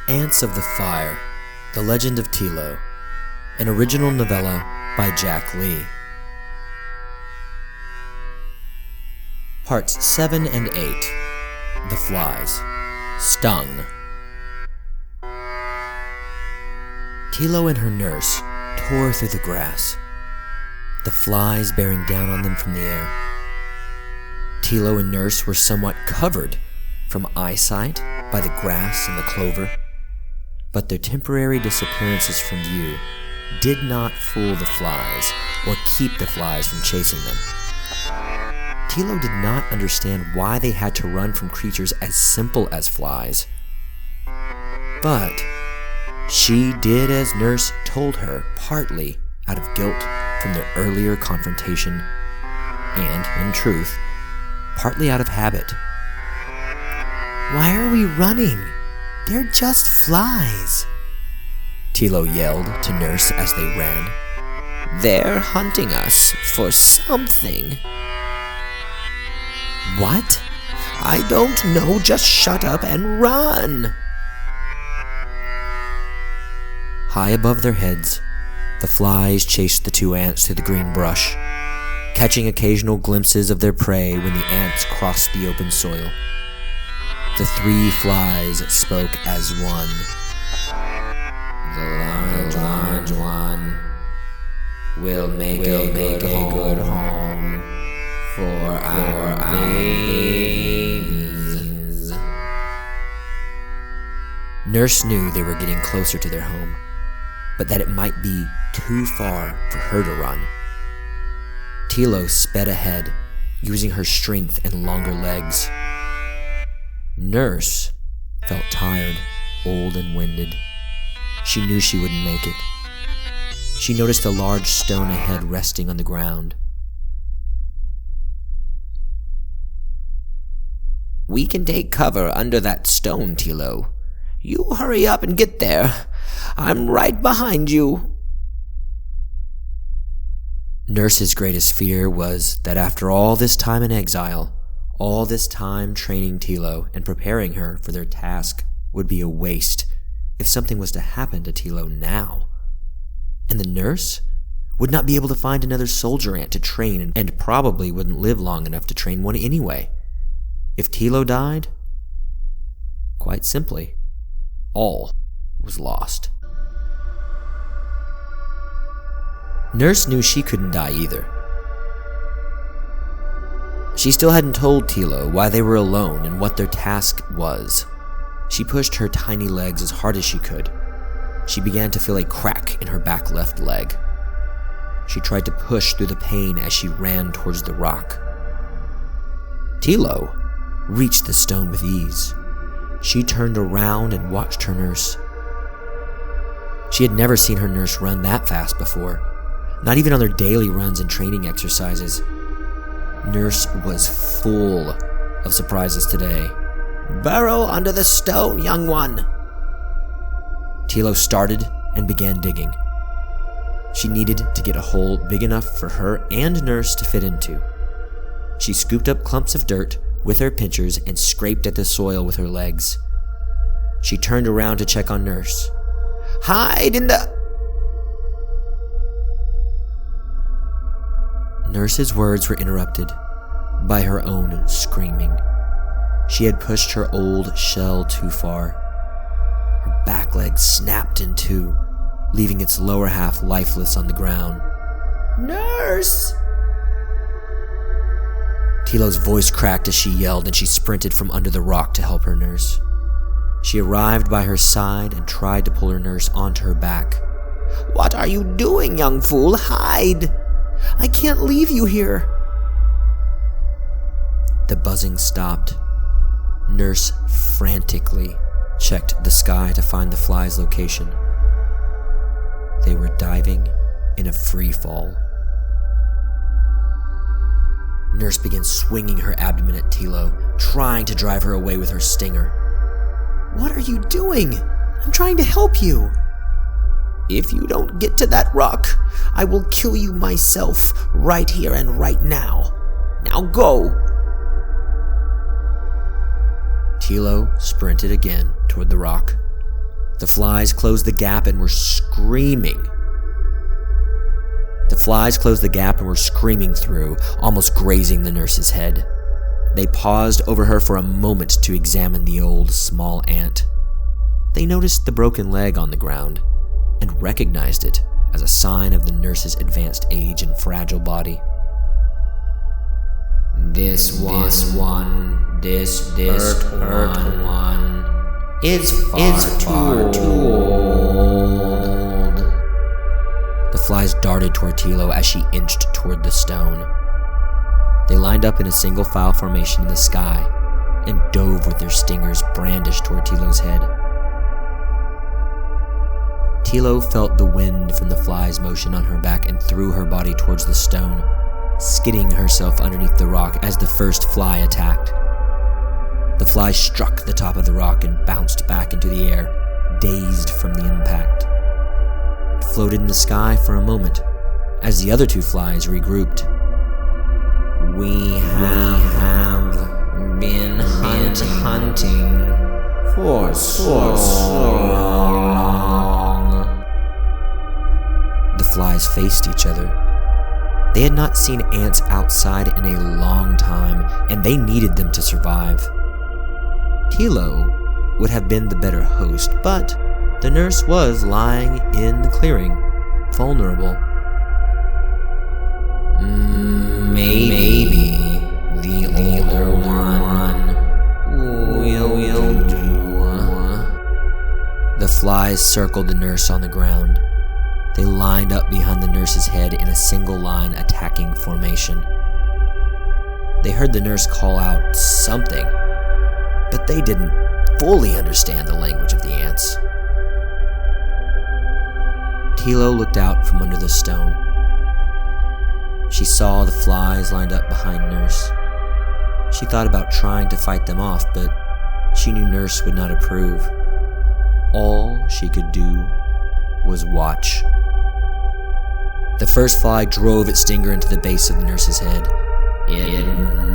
Ants of the Fire, The Legend of Telo, an original novella by Jack Lee. Parts 7 and 8, The Flies, Stung. Telo and her nurse tore through the grass, the flies bearing down on them from the air. Telo and nurse were somewhat covered from eyesight by the grass and the clover, but their temporary disappearances from view did not fool the flies or keep the flies from chasing them. Telo did not understand why they had to run from creatures as simple as flies. But she did as Nurse told her, partly out of guilt from their earlier confrontation, and, in truth, partly out of habit. "Why are we running? They're just flies," Telo yelled to Nurse as they ran. "They're hunting us for something." "What?" "I don't know, just shut up and run." High above their heads, the flies chased the two ants through the green brush, catching occasional glimpses of their prey when the ants crossed the open soil. The three flies spoke as one. "The large one will make a good home for our babies." Nurse knew they were getting closer to their home, but that it might be too far for her to run. Telo sped ahead, using her strength and longer legs. Nurse felt tired, old, and winded. She knew she wouldn't make it. She noticed a large stone ahead resting on the ground. "We can take cover under that stone, Telo. You hurry up and get there. I'm right behind you." Nurse's greatest fear was that after all this time in exile, all this time training Telo and preparing her for their task would be a waste if something was to happen to Telo now. And the nurse would not be able to find another soldier ant to train and probably wouldn't live long enough to train one anyway. If Telo died, quite simply, all was lost. Nurse knew she couldn't die either. She still hadn't told Telo why they were alone and what their task was. She pushed her tiny legs as hard as she could. She began to feel a crack in her back left leg. She tried to push through the pain as she ran towards the rock. Telo reached the stone with ease. She turned around and watched her nurse. She had never seen her nurse run that fast before, not even on their daily runs and training exercises. Nurse was full of surprises today. "Burrow under the stone, young one." Telo started and began digging. She needed to get a hole big enough for her and Nurse to fit into. She scooped up clumps of dirt with her pincers and scraped at the soil with her legs. She turned around to check on Nurse. "Hide in the..." Nurse's words were interrupted by her own screaming. She had pushed her old shell too far. Her back leg snapped in two, leaving its lower half lifeless on the ground. "Nurse!" Telo's voice cracked as she yelled, and she sprinted from under the rock to help her nurse. She arrived by her side and tried to pull her nurse onto her back. "What are you doing, young fool? Hide! I can't leave you here." The buzzing stopped. Nurse frantically checked the sky to find the fly's location. They were diving in a free fall. Nurse began swinging her abdomen at Telo, trying to drive her away with her stinger. "What are you doing? I'm trying to help you." "If you don't get to that rock, I will kill you myself right here and right now. Now go." Telo sprinted again toward the rock. The flies closed the gap and were screaming. Through, almost grazing the nurse's head. They paused over her for a moment to examine the old small ant. They noticed the broken leg on the ground and recognized it as a sign of the nurse's advanced age and fragile body. This one is far too old. The flies darted toward Telo as she inched toward the stone. They lined up in a single file formation in the sky and dove with their stingers brandished toward Telo's head. Telo felt the wind from the fly's motion on her back and threw her body towards the stone, skidding herself underneath the rock as the first fly attacked. The fly struck the top of the rock and bounced back into the air, dazed from the impact. It floated in the sky for a moment as the other two flies regrouped. We have been hunting for so long. The flies faced each other. They had not seen ants outside in a long time, and they needed them to survive. Telo would have been the better host, but the nurse was lying in the clearing, vulnerable. Maybe the older one will do. The flies circled the nurse on the ground. They lined up behind the nurse's head in a single line attacking formation. They heard the nurse call out something, but they didn't fully understand the language of the ants. Telo looked out from under the stone. She saw the flies lined up behind Nurse. She thought about trying to fight them off, but she knew Nurse would not approve. All she could do was watch. The first fly drove its stinger into the base of the nurse's head. It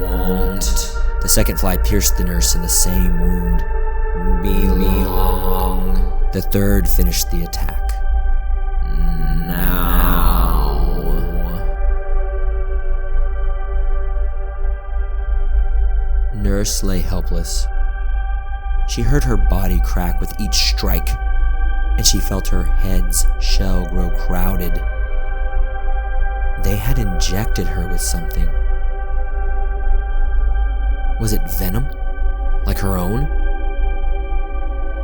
won't. The second fly pierced the nurse in the same wound. Belong. The third finished the attack. Now. Nurse lay helpless. She heard her body crack with each strike, and she felt her head's shell grow crowded. They had injected her with something. Was it venom? Like her own?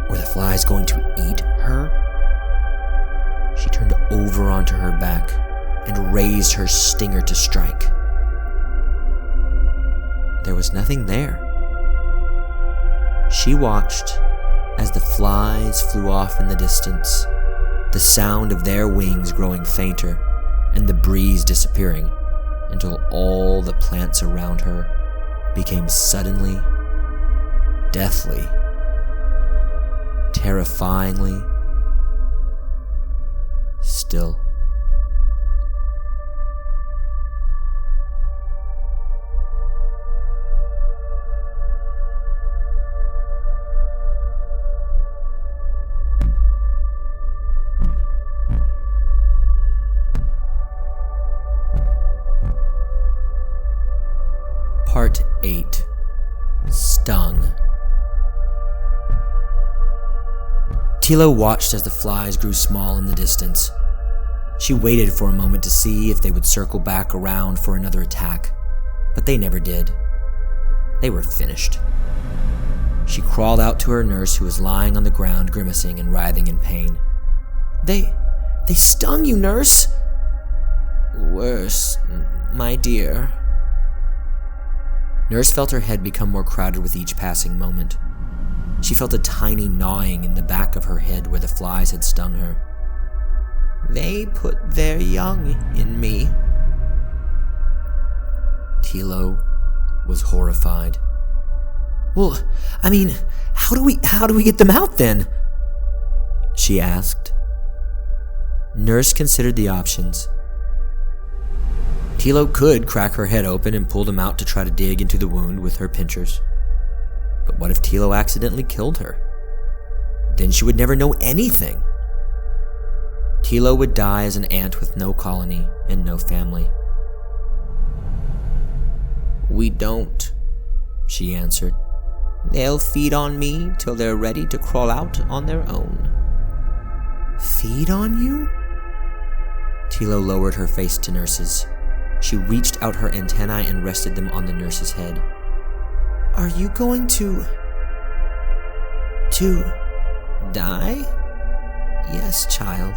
Were the flies going to eat her? She turned over onto her back and raised her stinger to strike. There was nothing there. She watched as the flies flew off in the distance, the sound of their wings growing fainter and the breeze disappearing until all the plants around her became suddenly, deathly, terrifyingly still. Part 8. Stung. Telo watched as the flies grew small in the distance. She waited for a moment to see if they would circle back around for another attack, but they never did. They were finished. She crawled out to her nurse, who was lying on the ground grimacing and writhing in pain. They stung you, nurse? Worse, my dear. Nurse felt her head become more crowded with each passing moment. She felt a tiny gnawing in the back of her head where the flies had stung her. They put their young in me. Telo was horrified. Well, I mean, how do we get them out then? She asked. Nurse considered the options. Telo could crack her head open and pull them out to try to dig into the wound with her pincers. But what if Telo accidentally killed her? Then she would never know anything. Telo would die as an ant with no colony and no family. "We don't," she answered. "They'll feed on me till they're ready to crawl out on their own." Feed on you? Telo lowered her face to Nurse's. She reached out her antennae and rested them on the nurse's head. Are you going to Die? Yes, child.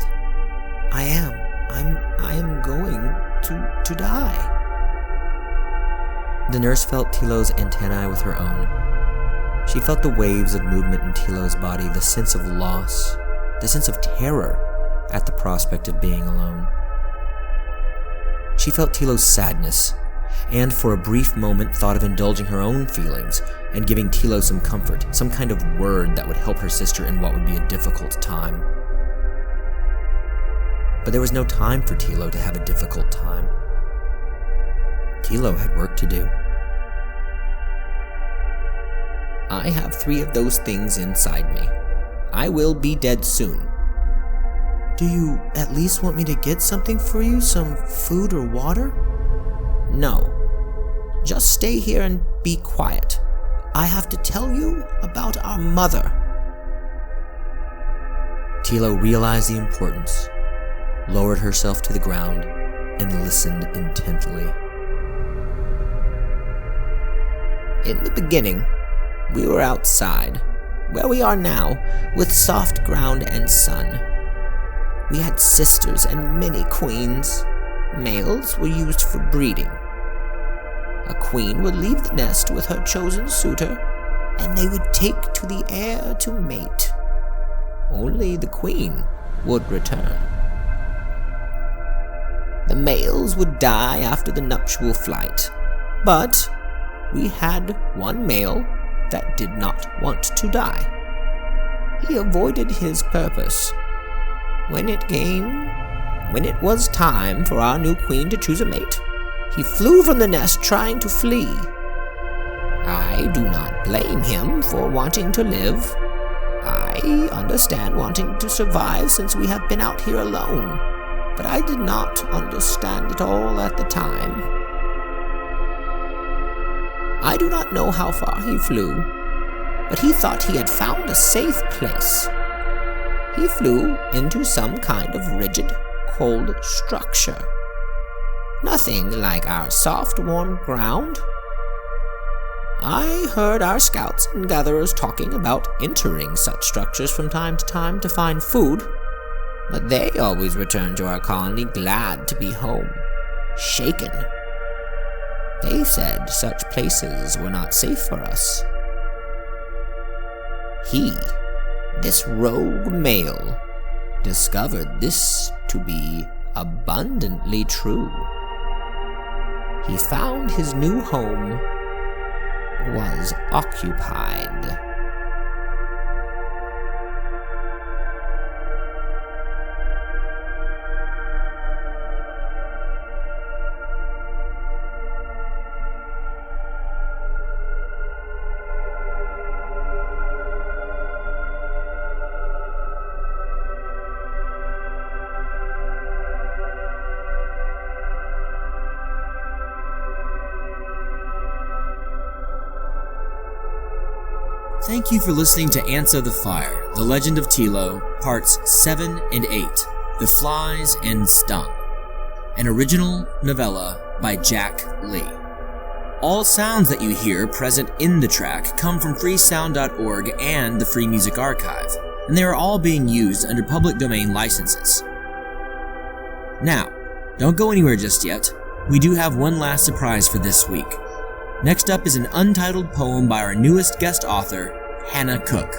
I am. I am going to die. The nurse felt Telo's antennae with her own. She felt the waves of movement in Telo's body, the sense of loss, the sense of terror at the prospect of being alone. She felt Telo's sadness, and for a brief moment thought of indulging her own feelings and giving Telo some comfort, some kind of word that would help her sister in what would be a difficult time. But there was no time for Telo to have a difficult time. Telo had work to do. "I have 3 of those things inside me. I will be dead soon." Do you at least want me to get something for you? Some food or water? "No. Just stay here and be quiet. I have to tell you about our mother." Telo realized the importance, lowered herself to the ground, and listened intently. "In the beginning, we were outside, where we are now, with soft ground and sun. We had sisters and many queens. Males were used for breeding. A queen would leave the nest with her chosen suitor, and they would take to the air to mate. Only the queen would return. The males would die after the nuptial flight, but we had one male that did not want to die. He avoided his purpose. When it was time for our new queen to choose a mate, he flew from the nest trying to flee. I do not blame him for wanting to live. I understand wanting to survive since we have been out here alone, but I did not understand it all at the time. I do not know how far he flew, but he thought he had found a safe place. He flew into some kind of rigid, cold structure. Nothing like our soft, warm ground. I heard our scouts and gatherers talking about entering such structures from time to time to find food, but they always returned to our colony glad to be home, shaken. They said such places were not safe for us. He, this rogue male, discovered this to be abundantly true. He found his new home was occupied. Thank you for listening to Ants of the Fire, The Legend of Telo, Parts 7 and 8, The Flies and Stung, an original novella by Jack Lee. All sounds that you hear present in the track come from freesound.org and the Free Music Archive, and they are all being used under public domain licenses. Now, don't go anywhere just yet. We do have one last surprise for this week. Next up is an untitled poem by our newest guest author, Hannah Cook.